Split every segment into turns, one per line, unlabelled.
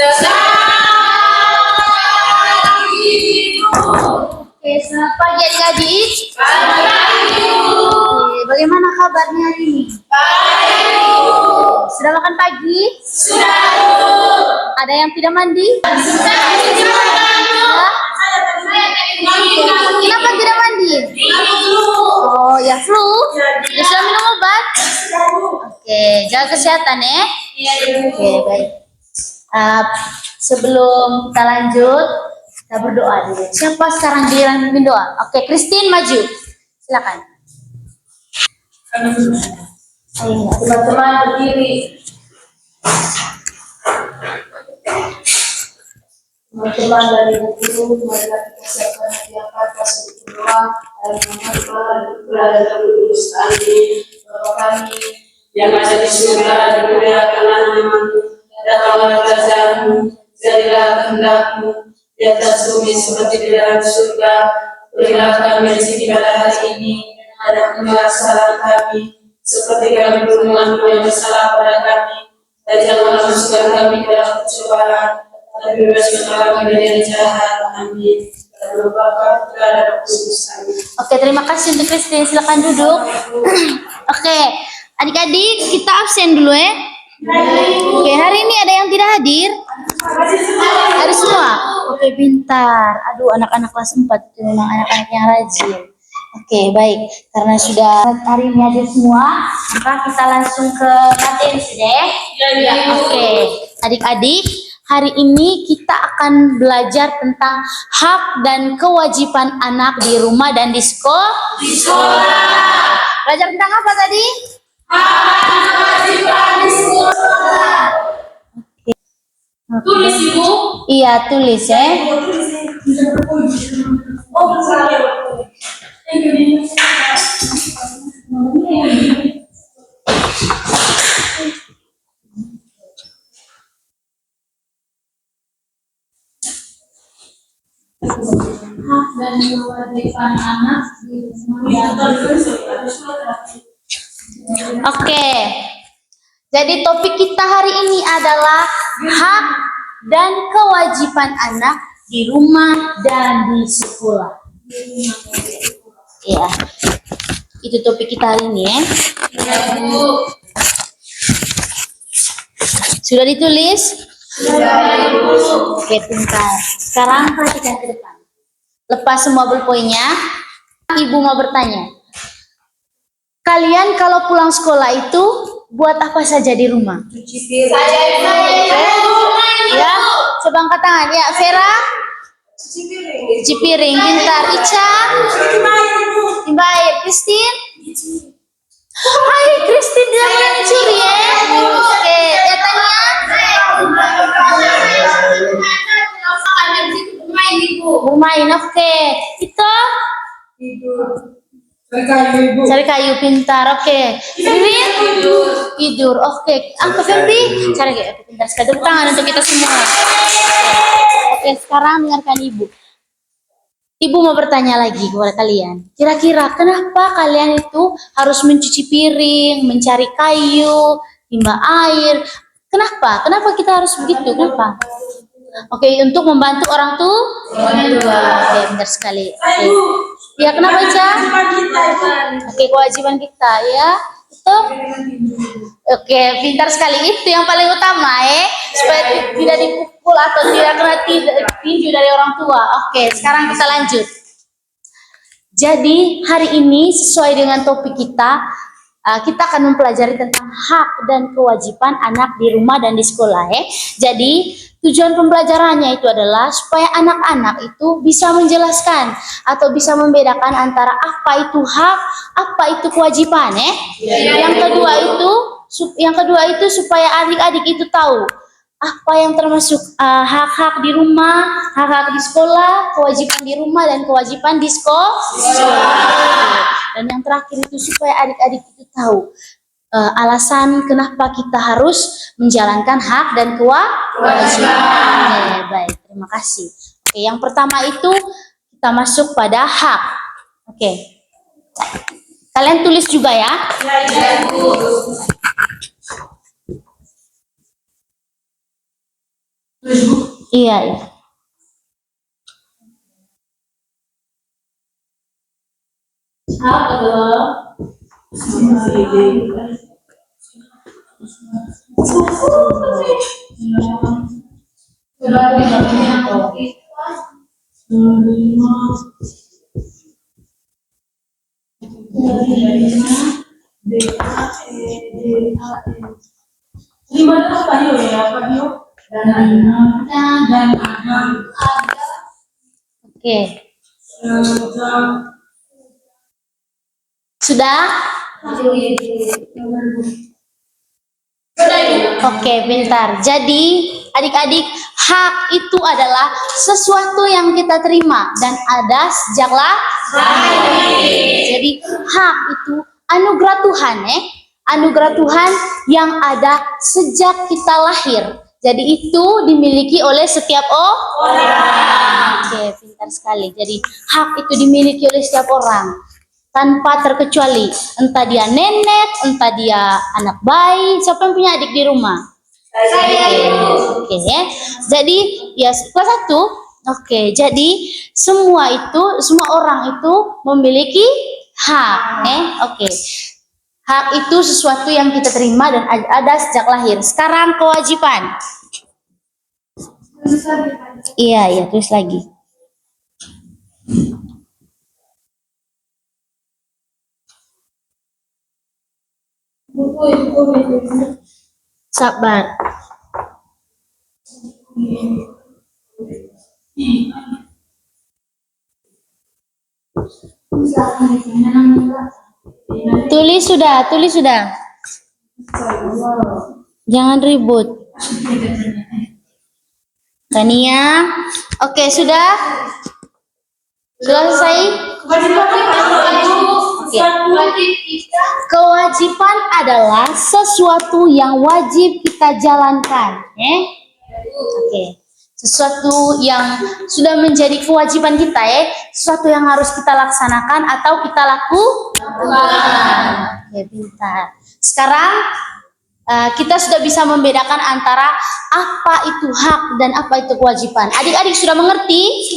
Oke, selamat pagi adik-adik. Bagaimana kabarnya hari ini? Sudah makan pagi? Ada yang tidak mandi? Kenapa tidak mandi? Oh, ya flu. Sudah minum obat? Oke, jaga kesehatan ya. Oke, baik. Sebelum kita lanjut, kita berdoa dulu. Siapa sekarang giliran mimpin doa? Oke, Christine maju. Silakan. Ayo,
Teman-teman berdiri. Teman-teman dari guru, marilah kita siapkan hadiah kata sedikit doa. Dalam Kudus Ali, Bapa kami yang ada di surga, dimuliakanlah namamu, datanglah kerajaanmu, jadilah kehendakmu di atas bumi seperti di dalam surga. Berilah kami rezeki pada hari ini, dan ampunilah kesalahan kami, seperti kami pun mengampuni yang bersalah pada kami, dan janganlah masukkan kami ke dalam pencobaan, tapi bebaskanlah kami dari yang jahat. Amin.
Oke, terima kasih untuk Christine. Silakan duduk. Oke, adik-adik kita absen dulu ya. Oke, hari ini ada yang tidak hadir? Ada semua? Oke, pintar. Aduh, anak-anak kelas 4 itu memang anak-anak yang rajin. Oke, baik. Karena sudah hari ini hadir semua, maka kita langsung ke materi sudah ya. Oke, adik-adik, hari ini kita akan belajar tentang hak dan kewajiban anak di rumah dan di sekolah. Belajar tentang apa tadi?
Tulis ibu.
Iya, tulis ya. Hak dan kewajiban anak di rumah. Oke. Jadi topik kita hari ini adalah hak dan kewajiban anak di rumah dan di sekolah. Ya, itu topik kita hari ini ya. Sudah ditulis? Oke, pintar. Sekarang perhatikan ke depan. Lepas semua bolpoinnya, ibu mau bertanya. Kalian kalau pulang sekolah itu buat apa saja di rumah?
Cuci piring.
Ya, coba angkat tangan. Ya, Vera? Cuci piring. Pintar. Ica? Timba air. Christine? Hai, Christine dia pernah mencuri ya? Oke, ya Tania? Bermain, oke. Itu? Cari kayu, pintar, oke. Wiwin? Tidur, oke. Angka Febri? Cari kayu, pintar sekali. Tepuk tangan untuk kita semua. Oke, sekarang dengarkan ibu. Ibu mau bertanya lagi kepada kalian. Kira-kira kenapa kalian itu harus mencuci piring, mencari kayu, timba air? Kenapa? Kenapa kita harus begitu? Kenapa? Oke, untuk membantu orang tua. Oke, benar sekali. Oke. Ya, kenapa Ica? Oke, kewajiban kita ya. Itu. Oke, pintar sekali. Itu yang paling utama ya, supaya tidak dipukul atau tidak kena tinju dari orang tua. Oke, sekarang kita lanjut. Jadi hari ini sesuai dengan topik kita akan mempelajari tentang hak dan kewajiban anak di rumah dan di sekolah ya. Jadi tujuan pembelajarannya itu adalah supaya anak-anak itu bisa menjelaskan atau bisa membedakan antara apa itu hak, apa itu kewajiban ya. Yang kedua itu supaya adik-adik itu tahu apa yang termasuk hak-hak di rumah, hak-hak di sekolah, kewajiban di rumah dan kewajiban di sekolah. Dan yang terakhir itu supaya adik-adik itu tahu alasan kenapa kita harus menjalankan hak dan kewajiban. Oke, baik, terima kasih. Oke, yang pertama itu kita masuk pada hak. Oke, kalian tulis juga ya. Ya, Bu. Iya, iya.
Hak adalah lima apa ya Pak Dio? Dan ada
Oke. Sudah? Oke, pintar. Jadi, adik-adik, hak itu adalah sesuatu yang kita terima dan ada sejak lahir. Jadi, hak itu anugerah Tuhan, anugerah Tuhan yang ada sejak kita lahir. Jadi itu dimiliki oleh setiap orang. Oke, pintar sekali. Jadi hak itu dimiliki oleh setiap orang tanpa terkecuali. Entah dia nenek, entah dia anak bayi. Siapa yang punya adik di rumah? Oke, jadi ya kelas 1. Oke, jadi semua orang itu memiliki hak. Oke. Hak itu sesuatu yang kita terima dan ada sejak lahir. Sekarang kewajiban. Iya, tulis lagi. Sabar. Tulis sudah. Jangan ribut. Tania, oke sudah? Sudah selesai? Oke. Kewajiban adalah sesuatu yang wajib kita jalankan. Oke. Sesuatu yang sudah menjadi kewajiban kita, sesuatu yang harus kita laksanakan atau kita lakukan. Oke, pintar. Sekarang kita sudah bisa membedakan antara apa itu hak dan apa itu kewajiban. Adik-adik sudah mengerti?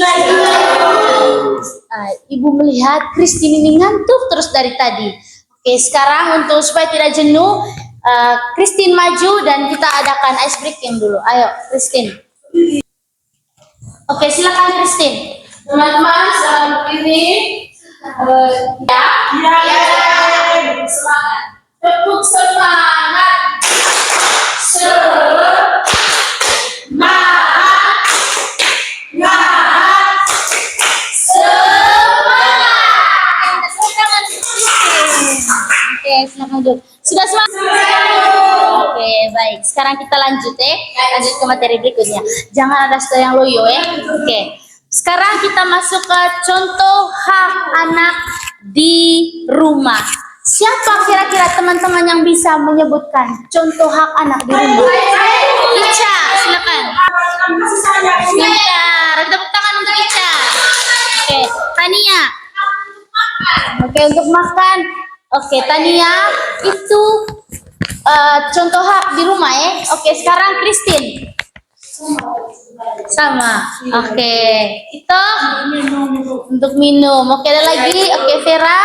Ibu melihat Christine ini ngantuk terus dari tadi. Oke, sekarang untuk supaya tidak jenuh, Christine maju dan kita adakan ice breaking dulu. Ayo, Christine. Oke, silakan Christine.
teman-teman saat ini semangat. Tepuk semangat.
Oke, silakan duduk. Sudah semangat? Oke, baik. Sekarang kita lanjut lanjut ke materi berikutnya. Jangan ada yang loyo Oke. Sekarang kita masuk ke contoh hak anak di rumah. Siapa kira-kira teman-teman yang bisa menyebutkan contoh hak anak di rumah? Ica, silakan. Bentar, tepuk tangan untuk Ica. Oke, Tania. Oke, untuk makan. Oke, Tania itu contoh hak di rumah Oke, sekarang Christine. Sama. Oke, itu untuk minum. Oke, ada lagi. Oke, Vera.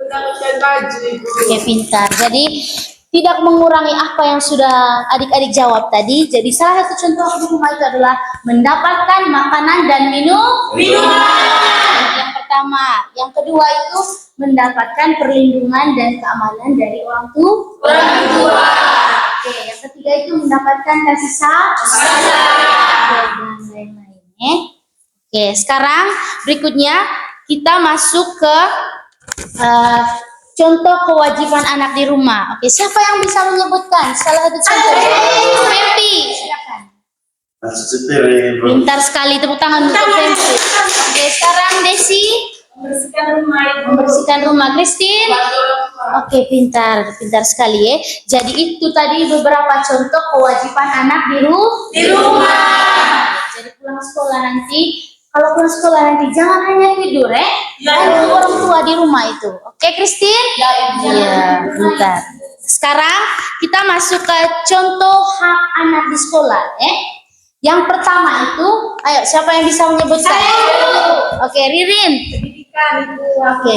Oke, pintar. Jadi tidak mengurangi apa yang sudah adik-adik jawab tadi. Jadi salah satu contoh di rumah itu adalah mendapatkan makanan dan minuman. Yang pertama, yang kedua itu mendapatkan perlindungan dan keamanan dari orang tua. Oke, yang ketiga itu mendapatkan kasih sayang dan lain-lain. Oke, sekarang berikutnya kita masuk ke contoh kewajiban anak di rumah. Oke, siapa yang bisa menyebutkan salah satu contoh? Fempi, silakan. Pintar sekali, tepuk tangan untuk Fempi. Oke, sekarang Desi. Membersihkan rumah. Christine. Oke, pintar sekali Jadi itu tadi beberapa contoh kewajiban anak di rumah. Jadi pulang sekolah nanti, kalau pulang sekolah nanti jangan hanya tidur bantu orang tua di rumah itu. Oke, Christine? Iya, pintar. Sekarang kita masuk ke contoh hak anak di sekolah Yang pertama itu, ayo siapa yang bisa menyebutkan? Oke, Ririn.
Pendidikan itu.
Oke.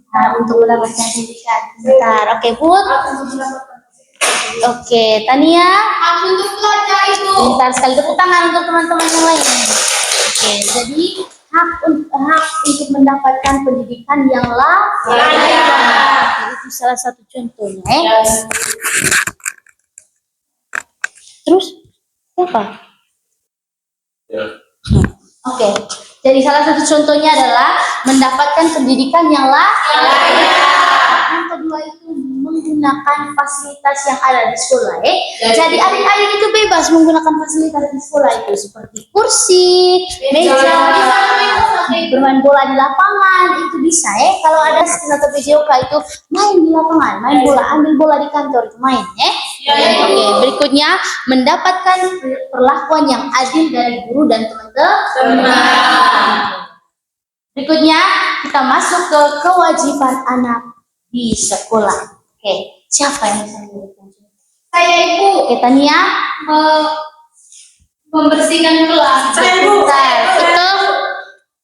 Nah, untuk mendapatkan pendidikan. Bentar. Oke, Put. Oke, Tania.
Untuk belajar itu.
Bentar sekali tepuk tangan untuk teman-teman yang lain. Oke, jadi hak untuk mendapatkan pendidikan yang layak. Itu salah satu contohnya. Terus apa? Oke, jadi salah satu contohnya adalah mendapatkan pendidikan yang layak. Yang kedua itu menggunakan fasilitas yang ada di sekolah. Jadi adik-adik itu bebas menggunakan fasilitas di sekolah itu seperti kursi, meja, bermain bola di lapangan itu bisa. Kalau ada skill atau PJOK itu main di lapangan, main bola, ambil bola di kantor itu main. Oke, berikutnya mendapatkan perlakuan yang adil dari guru dan teman-teman. Berikutnya kita masuk ke kewajiban anak di sekolah. Oke, siapa yang bisa memberikan?
Saya Ibu.
Oke, Tania.
Membersihkan kelas.
Saya Ibu. Betul.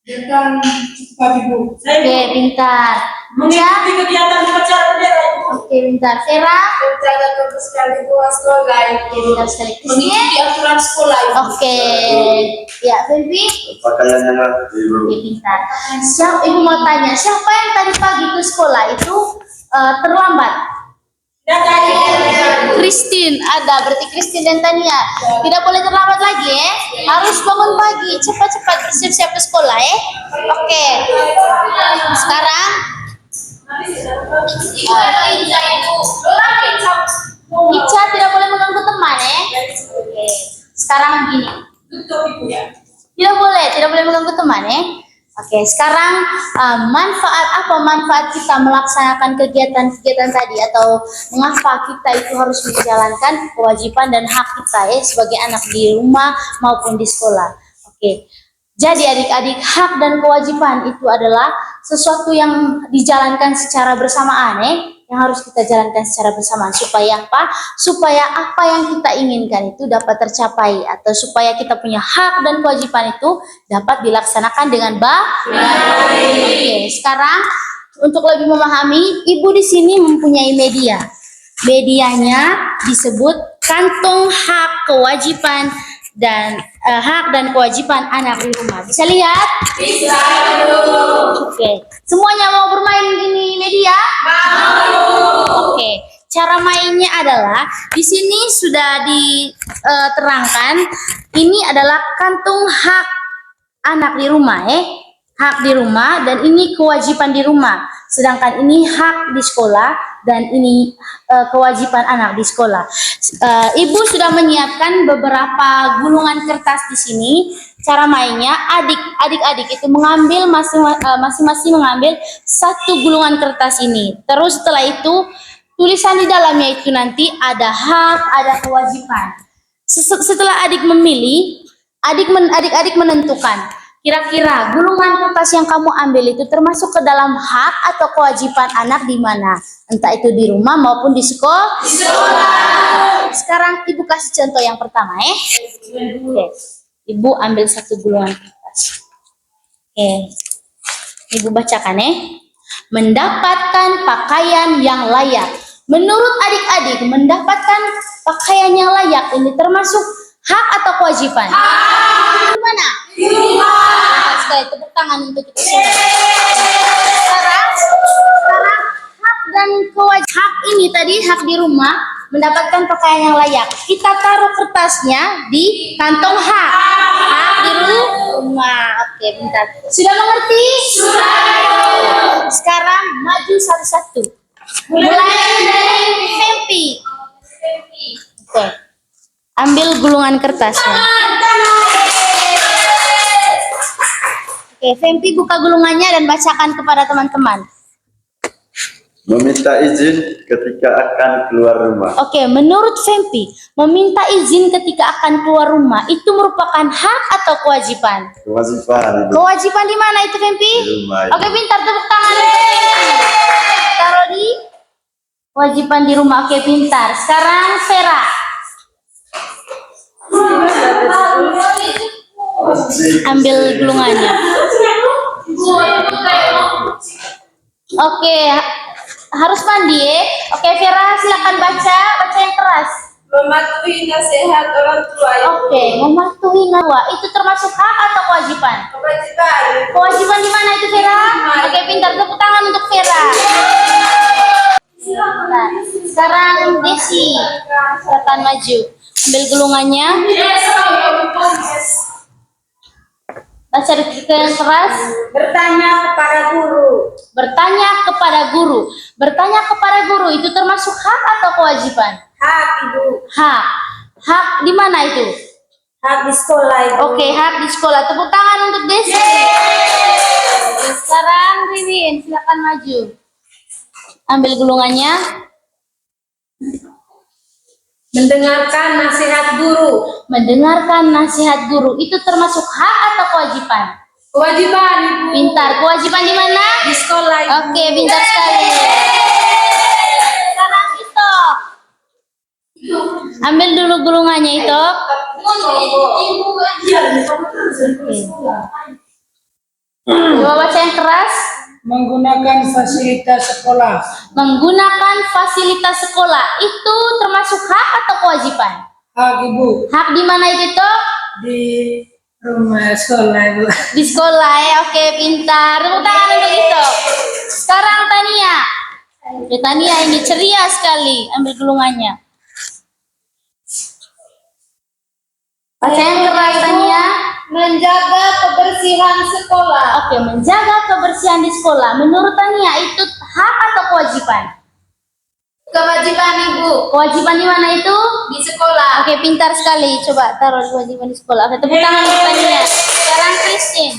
Dengan cepat Ibu.
Oke, pintar.
Mengikuti kegiatan upacara bendera Ibu.
Oke, pintar. Vera.
Menjaga kebersihan lingkungan sekolah Ibu.
Oke, pintar sekali.
Mengikuti aturan sekolah Ibu.
Oke, ya, Febi.
Pakaian yang rapi, Bro.
Oke, pintar. Ibu mau tanya, siapa yang tadi pagi ke sekolah itu terlambat? Christine ada, berarti Christine dan Tania tidak boleh terlambat lagi harus bangun pagi, cepat-cepat bersiap-siap ke sekolah Oke, sekarang Ica tidak boleh mengganggu teman Oke, sekarang gini, tidak boleh mengganggu teman Oke, sekarang manfaat kita melaksanakan kegiatan-kegiatan tadi atau mengapa kita itu harus menjalankan kewajiban dan hak kita sebagai anak di rumah maupun di sekolah. Oke, jadi adik-adik, hak dan kewajiban itu adalah sesuatu yang dijalankan secara bersamaan yang harus kita jalankan secara bersamaan supaya apa? Supaya apa yang kita inginkan itu dapat tercapai atau supaya kita punya hak dan kewajiban itu dapat dilaksanakan dengan baik. Oke, sekarang untuk lebih memahami, Ibu di sini mempunyai media. Medianya disebut kantung hak kewajiban dan hak dan kewajiban anak di rumah. Bisa lihat?
Bisa.
Oke, semuanya mau bermain ini media? Mau. Oke, cara mainnya adalah di sini sudah diterangkan. Ini adalah kantung hak anak di rumah, hak di rumah dan ini kewajiban di rumah. Sedangkan ini hak di sekolah dan ini kewajiban anak di sekolah. Ibu sudah menyiapkan beberapa gulungan kertas di sini. Cara mainnya, adik-adik itu mengambil masing-masing mengambil satu gulungan kertas ini. Terus setelah itu tulisan di dalamnya itu nanti ada hak, ada kewajiban. Setelah adik memilih, adik-adik menentukan kira-kira gulungan kertas yang kamu ambil itu termasuk ke dalam hak atau kewajiban anak di mana? Entah itu di rumah maupun di sekolah. Sekarang Ibu kasih contoh yang pertama Oke. Ibu ambil satu gulungan kertas. Oke. Ibu bacakan mendapatkan pakaian yang layak. Menurut adik-adik, mendapatkan pakaian yang layak ini termasuk hak atau kewajiban? Di mana? Di rumah. Sekali tepuk tangan untuk kita semua. Sekarang hak dan kewajiban. Hak ini tadi hak di rumah mendapatkan pakaian yang layak. Kita taruh kertasnya di kantong hak. Hak di rumah. Oke, bentar. Sudah mengerti? Sudah. Sekarang maju satu-satu. Mulai dari Fempi. Oke. Ambil gulungan kertasnya. Oke, Fempi buka gulungannya dan bacakan kepada teman-teman.
Meminta izin ketika akan keluar rumah.
Oke, menurut Fempi, meminta izin ketika akan keluar rumah itu merupakan hak atau kewajiban?
Kewajiban.
Kewajiban di mana itu, Fempi?
Di rumah.
Oke, pintar, tepuk tangan. Taruh di kewajiban di rumah. Oke, pintar. Sekarang Vera. Ambil gulungannya. Oke, harus mandi ya. Oke, Vera silakan baca yang keras.
Mematuhi nasihat orang tua.
Oke, mematuhi nasihat itu termasuk hak atau kewajiban?
Kewajiban.
Kewajiban di mana itu, Vera? Oke, pintar, tepuk tangan untuk Vera. Nah, sekarang Desi, silakan maju. Ambil gulungannya. Baca yang keras.
Bertanya kepada guru.
Bertanya kepada guru. Bertanya kepada guru itu termasuk hak atau kewajiban?
Hak, Ibu.
Hak. Hak di mana itu?
Hak di sekolah, Ibu.
Oke, hak di sekolah. Tepuk tangan untuk Desi. Sekarang Ririn, silakan maju. Ambil gulungannya.
Mendengarkan nasihat guru.
Mendengarkan nasihat guru itu termasuk hak atau kewajiban?
Kewajiban, Ibu.
Pintar. Kewajiban di mana?
Di sekolah, Ibu.
Oke, pintar sekali. Sekarang itu. Ambil dulu gulungannya itu. Coba baca yang keras.
Menggunakan fasilitas sekolah.
Menggunakan fasilitas sekolah itu termasuk hak atau kewajiban?
Hak, Ibu.
Hak di mana itu toh?
Di rumah sekolah, Ibu.
Di sekolah ya. Oke, pintar. Tepuk tangan untuk itu. Sekarang Tania. Oke, Tania ini ceria sekali. Ambil gulungannya. Baca yang keras, Tania.
Menjaga kebersihan sekolah.
Oke, menjaga kebersihan di sekolah. Menurut Tania itu hak atau kewajiban?
Kewajiban, Ibu.
Kewajiban di mana itu?
Di sekolah.
Oke, pintar sekali. Coba taruh kewajiban di sekolah. Oke, tepuk tangan untuk Tania. Sekarang Christine.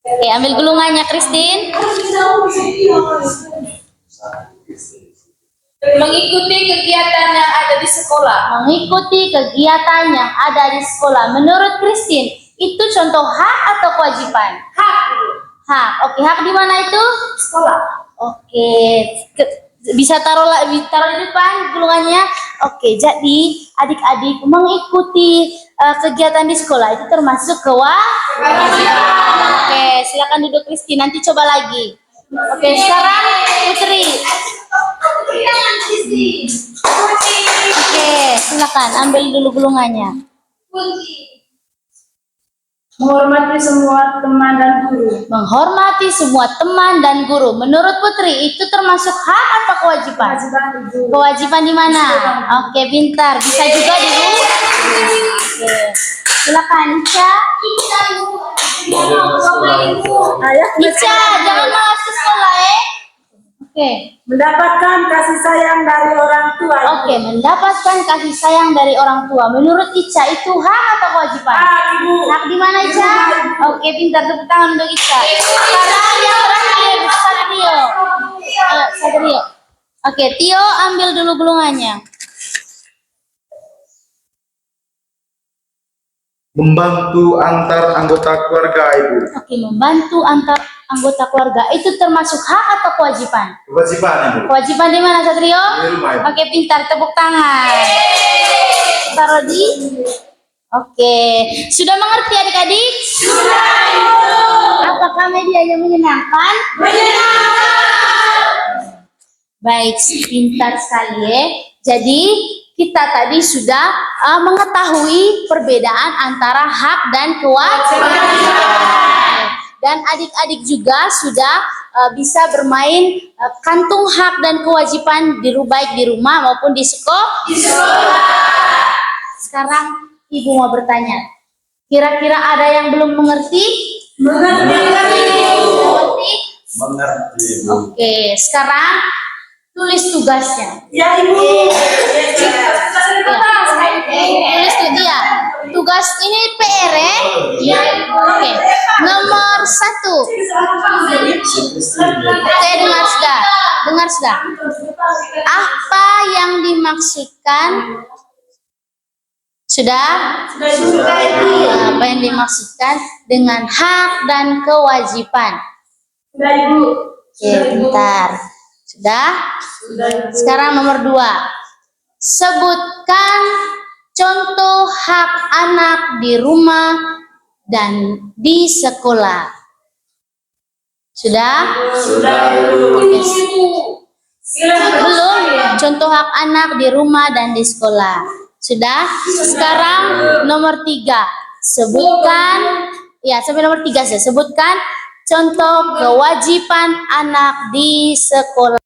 Oke, ambil gulungannya Christine.
Mengikuti kegiatan yang ada di sekolah.
Mengikuti kegiatan yang ada di sekolah. Menurut Christine, itu contoh hak atau kewajiban?
Hak, Ibu.
Hak. Oke, hak di mana itu?
Sekolah.
Oke, bisa taruh di depan gulungannya. Oke, jadi adik-adik mengikuti kegiatan di sekolah itu termasuk kewajiban. Oke, silakan duduk Christine. Nanti coba lagi. Oke, sekarang Putri. Oke, silakan ambil dulu gulungannya.
Menghormati semua teman dan guru.
Menghormati semua teman dan guru. Menurut Putri itu termasuk hak atau kewajiban? Kewajiban di mana? Oke, pintar. Bisa juga di rumah. Oke. Silakan Ica. Ica, jangan malas ke sekolah ya. Oke.
Mendapatkan kasih sayang dari orang tua.
Oke, mendapatkan kasih sayang dari orang tua. Menurut Ica itu hak atau kewajiban?
Hak, Ibu.
Hak di mana Ica? Oke, pintar, tepuk tangan untuk Ica. Sekarang yang terakhir Satrio. Satrio. Oke, Tio ambil dulu gulungannya.
Membantu antar anggota keluarga, Ibu.
Oke, membantu antar anggota keluarga itu termasuk hak atau kewajiban?
Kewajiban, Ibu.
Kewajiban di mana Satrio?
Di rumah, Ibu.
Oke, pintar, tepuk tangan. Taruh di. Oke, sudah mengerti adik-adik? Sudah. Apakah medianya menyenangkan? Menyenangkan. Baik, pintar sekali ya. Jadi kita tadi sudah mengetahui perbedaan antara hak dan kewajiban. Dan adik-adik juga sudah bisa bermain kantung hak dan kewajiban baik di rumah maupun di sekolah. Sekarang Ibu mau bertanya, kira-kira ada yang belum mengerti? Mengerti. Oke, sekarang tulis tugasnya.
Ya, Ibu.
Tulis tuh dia. Tugas ini PR ya? Oke. Nomor 1. Oke, dengar sudah. Apa yang dimaksudkan? Sudah? Apa yang dimaksudkan dengan hak dan kewajiban?
Sudah, Ibu.
Oke, bentar. Sudah? Sekarang nomor 2. Sebutkan contoh hak anak di rumah dan di sekolah. Sudah?
Ibu.
Belum. Contoh hak anak di rumah dan di sekolah. Sudah? Sekarang nomor 3. Sebutkan, ya sampai nomor 3 saya sebutkan contoh kewajiban anak di sekolah.